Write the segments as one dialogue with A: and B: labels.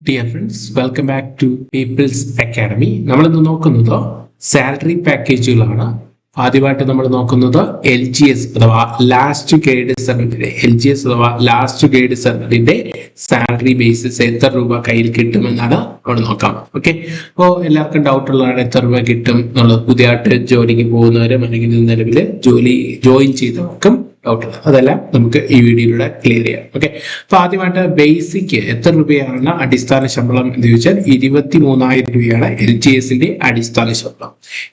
A: Dear friends, welcome back to People's Academy. നമ്മൾ ഇന്ന് നോക്കുന്നത് സാലറി പാക്കേജുകളാണ്. ആദ്യമായിട്ട് നമ്മൾ നോക്കുന്നത് LGS അഥവാ ലാസ്റ്റ് ഗ്രേഡ് സർവീസിന്റെ സാലറി ബേസിസ് എത്ര രൂപ കയ്യിൽ കിട്ടുമെന്നാണ് നമ്മൾ നോക്കാം. ഓക്കെ, അപ്പോൾ എല്ലാവർക്കും ഡൗട്ട് ഉള്ളതാണ് എത്ര രൂപ കിട്ടും എന്നുള്ളത്. പുതിയതായിട്ട് ജോലിക്ക് പോകുന്നവരും അല്ലെങ്കിൽ നിലവിൽ ജോയിൻ ചെയ്തവർക്കും ഡൗട്ട് ഉള്ളത് അതെല്ലാം നമുക്ക് ഈ വീഡിയോയിലൂടെ ക്ലിയർ ചെയ്യാം. ഓക്കെ, അപ്പൊ ആദ്യമായിട്ട് ബേസിക് എത്ര രൂപയാണ് അടിസ്ഥാന ശമ്പളം എന്ന് ചോദിച്ചാൽ 23,000 രൂപയാണ് LGSന്റെ അടിസ്ഥാന ശമ്പളം.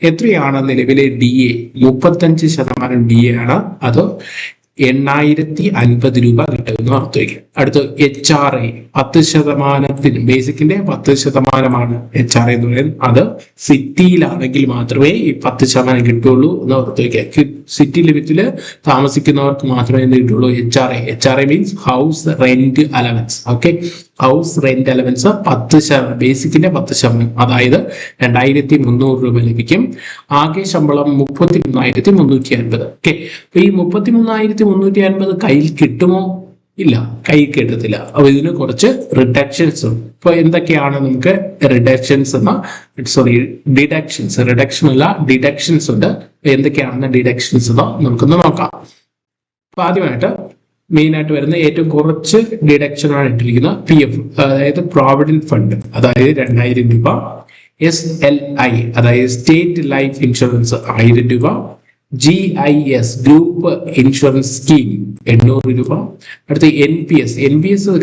A: എത്രയാണ് നിലവിലെ DA? 35% DA ആണ്. അത് 8,050 രൂപ കിട്ടുമെന്ന് ഓർത്ത് വയ്ക്കുക. അടുത്ത് HRA 10%, ബേസിക്കിന്റെ 10%മാണ് HRA എന്ന് പറയുന്നത്. അത് സിറ്റിയിലാണെങ്കിൽ മാത്രമേ ഈ 10% കിട്ടുള്ളൂ എന്ന് ഓർത്ത് വയ്ക്കുക. സിറ്റി ലിമിറ്റിൽ താമസിക്കുന്നവർക്ക് മാത്രമേ എന്ത് കിട്ടുള്ളൂ? HRA means house rent allowance. Okay, house rent allowance 10%, ബേസിക്കിന്റെ 10%, അതായത് 2,300 രൂപ ലഭിക്കും. ആകെ ശമ്പളം 33,350. ഓക്കെ, അപ്പൊ ഈ 33,350 കയ്യിൽ കിട്ടുമോ? ഇല്ല, കയ്യിൽ കിട്ടത്തില്ല. അപ്പൊ ഇതിന് കുറച്ച് റിഡക്ഷൻസ് ഉണ്ട്. ഇപ്പൊ എന്തൊക്കെയാണ് നമുക്ക് ഡിഡക്ഷൻസ് ഉണ്ട്. എന്തൊക്കെയാണെന്ന് ഡിഡക്ഷൻസ് നമുക്കൊന്ന് നോക്കാം. അപ്പൊ ആദ്യമായിട്ട് മെയിൻ ആയിട്ട് വരുന്ന ഏറ്റവും കുറച്ച് ഡിഡക്ഷൻ ആണ് ഇട്ടിരിക്കുന്നത് PF, അതായത് പ്രോവിഡന്റ് ഫണ്ട്, അതായത് 2,000 രൂപ. SLI അതായത് സ്റ്റേറ്റ് ലൈഫ് ഇൻഷുറൻസ് 1,000 രൂപ. GIS ഗ്രൂപ്പ് ഇൻഷുറൻസ് സ്കീം 800 രൂപ. അടുത്ത NPS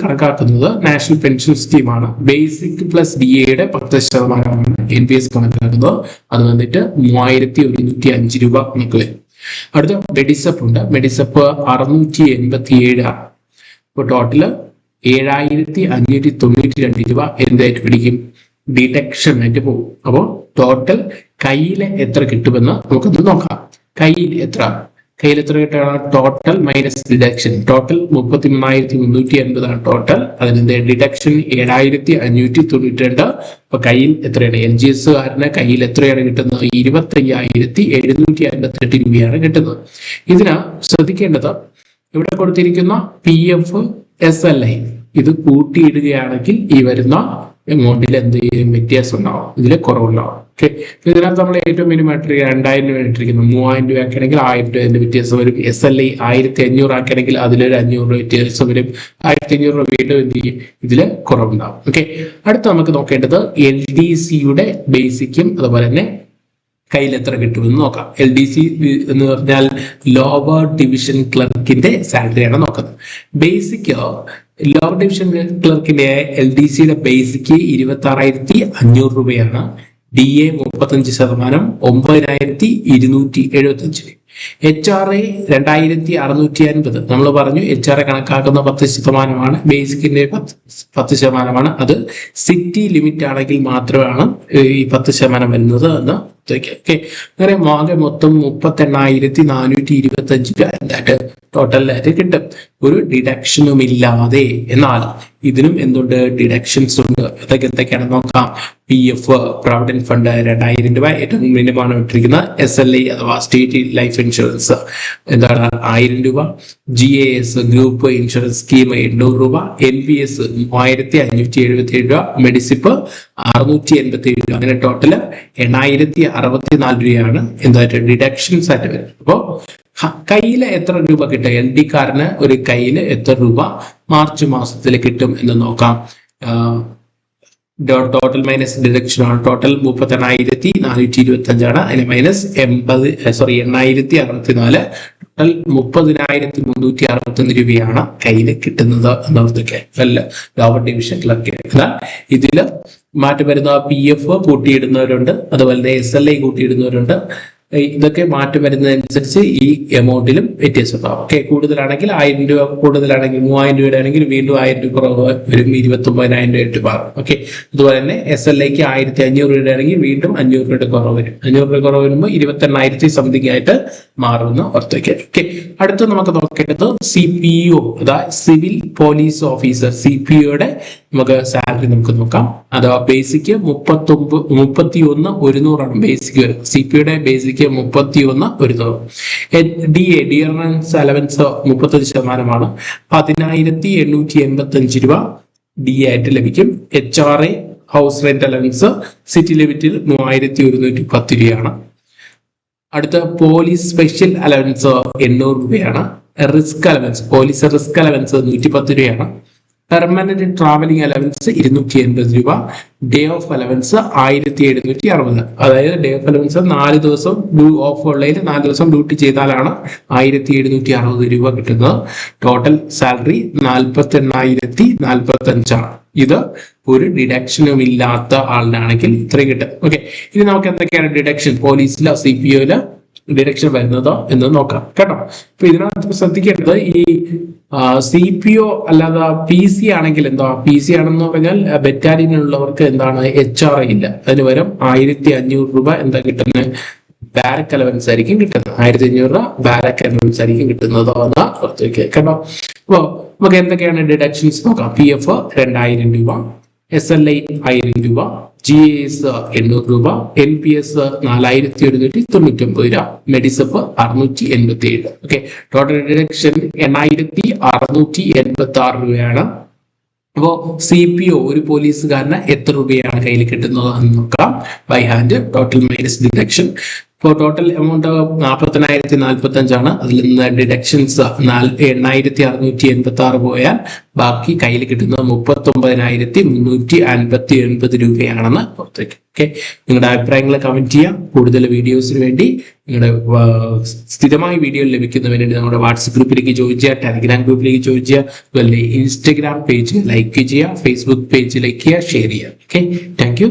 A: കണക്കാക്കുന്നത് നാഷണൽ പെൻഷൻ സ്കീമാണ്. ബേസിക് പ്ലസ് DAയുടെ 10%മാണ് NPS കണക്കാക്കുന്നത്. അത് വന്നിട്ട് 3,105 രൂപ നമുക്ക് വരും. അടുത്ത മെഡിസപ്പ് ഉണ്ട്. മെഡിസപ്പ് 687 ആണ്. ഇപ്പൊ ടോട്ടല് 7,592 രൂപ എന്തായിട്ട് പിടിക്കും? ഡിഡക്ഷൻ ആയിട്ട് പോകും. അപ്പോൾ ടോട്ടൽ കയ്യില് എത്ര കിട്ടുമെന്ന് നമുക്കൊന്ന് നോക്കാം. കയ്യിൽ എത്ര കിട്ടുകയാണ്? Total minus deduction. ടോട്ടൽ 33,350 ആണ് ടോട്ടൽ. അതിന്റെ ഡിഡക്ഷൻ 7,592. അപ്പൊ കയ്യിൽ എത്രയാണ്? LGS കാരന് കയ്യിൽ എത്രയാണ് കിട്ടുന്നത്? 25,758 രൂപയാണ് കിട്ടുന്നത്. ഇതിന് ശ്രദ്ധിക്കേണ്ടത് ഇവിടെ കൊടുത്തിരിക്കുന്ന PF SLI ഇത് കൂട്ടിയിടുകയാണെങ്കിൽ ഈ വരുന്ന എമൗണ്ടിൽ എന്തെങ്കിലും വ്യത്യാസം ഉണ്ടാവും, ഇതിൽ കുറവുണ്ടാവും. ഓക്കെ, ഇതിനകത്ത് നമ്മൾ ഏറ്റവും മിനിമം 2,000 രൂപ ഇട്ടിരിക്കുന്നു. 3,000 രൂപ ആക്കുകയാണെങ്കിൽ 1,000 രൂപ വ്യത്യാസം വരും. SLI 1,500 ആക്കുകയാണെങ്കിൽ അതിലൊരു 500 രൂപ വ്യത്യാസം വരും. 1,500 രൂപ വീണ്ടും എന്ത് ചെയ്യും? ഇതില് കുറവുണ്ടാവും. ഓക്കെ, അടുത്ത് നമുക്ക് നോക്കേണ്ടത് LDCയുടെ ബേസിക്കും അതുപോലെ തന്നെ കയ്യിൽ എത്ര കിട്ടുമെന്ന് നോക്കാം. LDC എന്ന് പറഞ്ഞാൽ ലോവർ ഡിവിഷൻ ക്ലർക്കിന്റെ സാലറിയാണ് നോക്കുന്നത്. ബേസിക് ലോവർ ഡിവിഷൻ ക്ലർക്കിന്റെ LDCയുടെ ബേസിക്ക് 26,500 രൂപയാണ്. DA 35%, 9,275. HRA 2,650. നമ്മൾ പറഞ്ഞു HRA കണക്കാക്കുന്ന 10%മാണ്. ബേസിക്കിന്റെ 10%മാണ്. അത് സിറ്റി ലിമിറ്റ് ആണെങ്കിൽ മാത്രമാണ് ഈ 10% വരുന്നത് എന്ന്. ഓക്കെ, അങ്ങനെ ആകെ മൊത്തം 38,425 രൂപ എന്തായിട്ട് ടോട്ടലായിട്ട് കിട്ടും, ഒരു ഡിഡക്ഷനും ഇല്ലാതെ. എന്നാൽ ഇതിനും എന്തുണ്ട്? ഡിഡക്ഷൻസ് ഉണ്ട്. അതൊക്കെ എന്തൊക്കെയാണെന്ന് നോക്കാം. PF പ്രോവിഡന്റ് ഫണ്ട് 2,000 രൂപ ഏറ്റവും മിനിമമാണ് ഇട്ടിരിക്കുന്നത്. SLI അഥവാ സ്റ്റേറ്റ് ലൈഫ് ഇൻഷുറൻസ് എന്താണ്? 1,000 രൂപ. GIS ഗ്രൂപ്പ് ഇൻഷുറൻസ് സ്കീം 800 രൂപ. NPS 3,577 രൂപ. മെഡിസിപ്പ് 687 രൂപ. അങ്ങനെ ടോട്ടല് 8,064 രൂപയാണ് എന്തായിട്ട് ഡിഡക്ഷൻസ് ആയിട്ട് വരും. അപ്പോ കയ്യില് എത്ര രൂപ കിട്ടും? LD കാരന് ഒരു കയ്യില് എത്ര രൂപ മാർച്ച് മാസത്തിൽ കിട്ടും എന്ന് നോക്കാം. ടോട്ടൽ മൈനസ് ഡിഡക്ഷൻ ആണ്. ടോട്ടൽ 38,425 ആണ്. അതിന് മൈനസ് 8,064. ടോട്ടൽ 30,361 രൂപയാണ് കയ്യിൽ കിട്ടുന്നത് എന്നോർത്തൊക്കെ. Lower division clerk. ഇതില് മാറ്റം വരുന്ന PF കൂട്ടിയിടുന്നവരുണ്ട്, അതുപോലെ തന്നെ SLI കൂട്ടിയിടുന്നവരുണ്ട്. ഇതൊക്കെ മാറ്റം വരുന്നതനുസരിച്ച് ഈ എമൗണ്ടിലും വ്യത്യാസം ഉണ്ടാവും. ഓക്കെ, കൂടുതലാണെങ്കിൽ 1,000 രൂപ, കൂടുതലാണെങ്കിൽ 3,000 രൂപയുടെ ആണെങ്കിൽ വീണ്ടും 1,000 രൂപ കുറവ് വരും, 29,000 രൂപ മാറും. ഓക്കെ, അതുപോലെ തന്നെ SLIക്ക് 1,500 രൂപയുടെ ആണെങ്കിൽ വീണ്ടും 500 രൂപയുടെ കുറവ് വരും. 500 രൂപ കുറവ് വരുമ്പോൾ 28,000 സംതിങ് ആയിട്ട് മാറുന്ന ഓർത്തേക്ക്. ഓക്കെ, അടുത്ത് നമുക്ക് നോക്കേണ്ടത് CPO അതായത് സിവിൽ പോലീസ് ഓഫീസർ. CPOയുടെ നമുക്ക് സാലറി നമുക്ക് നോക്കാം. അഥവാ ബേസിക് 31,100 ആണ് ബേസിക് വരും. CPOയുടെ ബേസിക് 31,100. DA ഡിയർനൻസ് അലവൻസ് 35%, 10,885 രൂപ. ഡി ആയിട്ട് ലഭിക്കും. HRA house rent allowance city ലിമിറ്റിൽ 3110 രൂപയാണ്. അടുത്ത പോലീസ് സ്പെഷ്യൽ അലവൻസ് 800 രൂപയാണ്. Risk allowance police risk allowance 110 രൂപയാണ്. പെർമനന്റ് ട്രാവലിംഗ് അലവൻസ് 280 രൂപ. Day off allowance 1760. അതായത് ഡേ ഓഫ് അലവൻസ് 4 ദിവസം ഓഫ് ഉള്ളതിൽ 4 ദിവസം ഡ്യൂട്ടി ചെയ്താലാണ് 1760 രൂപ കിട്ടുന്നത്. ടോട്ടൽ സാലറി 48,045 ആണ്. ഇത് ഒരു ഡിഡക്ഷനും ഇല്ലാത്ത ആളിനാണെങ്കിൽ ഇത്രയും കിട്ടും. ഓക്കെ, ഇനി നമുക്ക് എന്തൊക്കെയാണ് ഡിഡക്ഷൻ പോലീസിലോ CPOയിലോ ഡിഡക്ഷൻ വരുന്നതോ എന്ന് നോക്കാം കേട്ടോ. അപ്പൊ ഇതിനകത്ത് ശ്രദ്ധിക്കേണ്ടത് ഈ CPO അല്ലാതെ PC ആണെങ്കിൽ എന്താ, PC ആണെന്ന് പറഞ്ഞാൽ ബറ്റാലിയനിലുള്ളവർക്ക് എന്താണ് HRA ഇല്ല. അതിന് പകരം 1500 രൂപ എന്താ കിട്ടുന്നത്, ബാരക്ക് അലവൻസ് ആയിരിക്കും കിട്ടുന്നത്. 1500 രൂപ ബാരക്ക് അലവൻസ് ആയിരിക്കും കിട്ടുന്നത് എന്നാ പുറത്തേക്ക് കേട്ടോ. അപ്പൊ നമുക്ക് എന്തൊക്കെയാണ് ഡിഡക്ഷൻസ് നോക്കാം. PF 2000 രൂപ, SLI 1000 രൂപ, GAS 800 രൂപ, NPS 4199 രൂപ, മെഡിസപ്പ് 687. ഓക്കെ, ടോട്ടൽ ഡിഡക്ഷൻ 8686 രൂപയാണ്. അപ്പോ CPO ഒരു പോലീസുകാരന് എത്ര രൂപയാണ് കയ്യിൽ കിട്ടുന്നത് എന്ന് നോക്കാം. By hand total minus deduction. ഇപ്പോൾ ടോട്ടൽ എമൗണ്ട് 40,045 ആണ്. അതിൽ നിന്ന് ഡിഡക്ഷൻസ് 8686 പോയാൽ ബാക്കി കയ്യിൽ കിട്ടുന്നത് 39,359 രൂപയാണെന്ന് പുറത്തേക്ക്. ഓക്കെ, നിങ്ങളുടെ അഭിപ്രായങ്ങൾ കമന്റ് ചെയ്യാം. കൂടുതൽ വീഡിയോസിന് വേണ്ടി നിങ്ങളുടെ സ്ഥിരമായി വീഡിയോ ലഭിക്കുന്നതിന് വേണ്ടി നമ്മുടെ വാട്സ്ആപ്പ് ഗ്രൂപ്പിലേക്ക് ജോയിൻ ചെയ്യുക, ടെലിഗ്രാം ഗ്രൂപ്പിലേക്ക് ജോയിൻ ചെയ്യുക, അതുപോലെ ഇൻസ്റ്റഗ്രാം പേജ് ലൈക്ക് ചെയ്യുക, ഫേസ്ബുക്ക് പേജ് ലൈക്ക് ചെയ്യുക, ഷെയർ ചെയ്യുക. Okay, thank you.